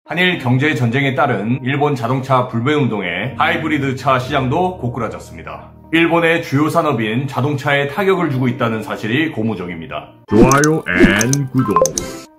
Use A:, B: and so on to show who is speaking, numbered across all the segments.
A: 한일 경제전쟁에 따른 일본 자동차 불매운동에 하이브리드 차 시장도 고꾸라졌습니다. 일본의 주요 산업인 자동차에 타격을 주고 있다는 사실이 고무적입니다.
B: 좋아요 앤 구독.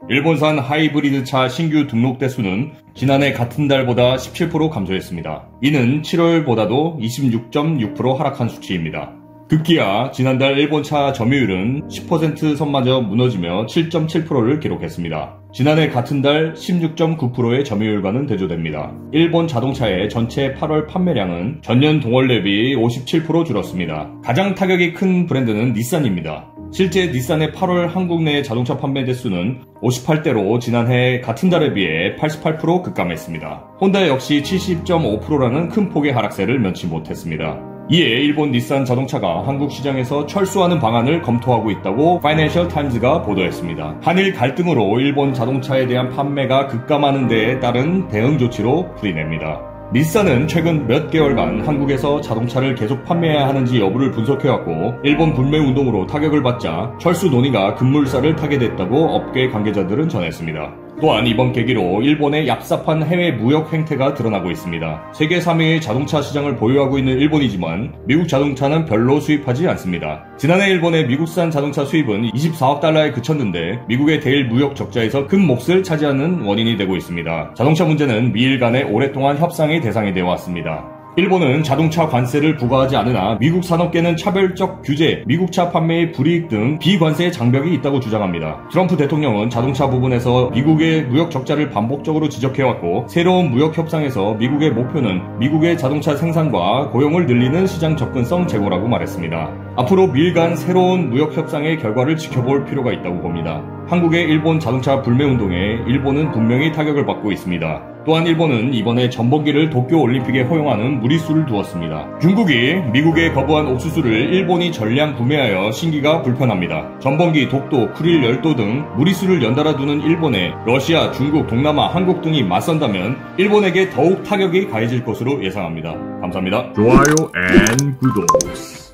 A: 일본산 하이브리드 차 신규 등록대 수는 지난해 같은 달보다 17% 감소했습니다. 이는 7월보다도 26.6% 하락한 수치입니다. 급기야 지난달 일본차 점유율은 10% 선마저 무너지며 7.7%를 기록했습니다. 지난해 같은 달 16.9%의 점유율과는 대조됩니다. 일본 자동차의 전체 8월 판매량은 전년 동월 대비 57% 줄었습니다. 가장 타격이 큰 브랜드는 닛산입니다. 실제 닛산의 8월 한국 내 자동차 판매 대수는 58대로 지난해 같은 달에 비해 88% 급감했습니다. 혼다 역시 70.5%라는 큰 폭의 하락세를 면치 못했습니다. 이에 일본 닛산 자동차가 한국 시장에서 철수하는 방안을 검토하고 있다고 파이낸셜 타임즈가 보도했습니다. 한일 갈등으로 일본 자동차에 대한 판매가 급감하는 데에 따른 대응 조치로 풀이냅니다. 닛산은 최근 몇 개월간 한국에서 자동차를 계속 판매해야 하는지 여부를 분석해왔고 일본 불매운동으로 타격을 받자 철수 논의가 급물살을 타게 됐다고 업계 관계자들은 전했습니다. 또한 이번 계기로 일본의 얍삽한 해외 무역 행태가 드러나고 있습니다. 세계 3위의 자동차 시장을 보유하고 있는 일본이지만 미국 자동차는 별로 수입하지 않습니다. 지난해 일본의 미국산 자동차 수입은 24억 달러에 그쳤는데 미국의 대일 무역 적자에서 큰 몫을 차지하는 원인이 되고 있습니다. 자동차 문제는 미일 간에 오랫동안 협상의 대상이 되어 왔습니다. 일본은 자동차 관세를 부과하지 않으나 미국 산업계는 차별적 규제, 미국차 판매의 불이익 등 비관세 장벽이 있다고 주장합니다. 트럼프 대통령은 자동차 부분에서 미국의 무역 적자를 반복적으로 지적해왔고 새로운 무역 협상에서 미국의 목표는 미국의 자동차 생산과 고용을 늘리는 시장 접근성 제고라고 말했습니다. 앞으로 미일 간 새로운 무역 협상의 결과를 지켜볼 필요가 있다고 봅니다. 한국의 일본 자동차 불매운동에 일본은 분명히 타격을 받고 있습니다. 또한 일본은 이번에 전범기를 도쿄올림픽에 허용하는 무리수를 두었습니다. 중국이 미국에 거부한 옥수수를 일본이 전량 구매하여 신기가 불편합니다. 전범기, 독도, 쿠릴 열도 등 무리수를 연달아 두는 일본에 러시아, 중국, 동남아, 한국 등이 맞선다면 일본에게 더욱 타격이 가해질 것으로 예상합니다. 감사합니다.
B: 좋아요 앤 구독.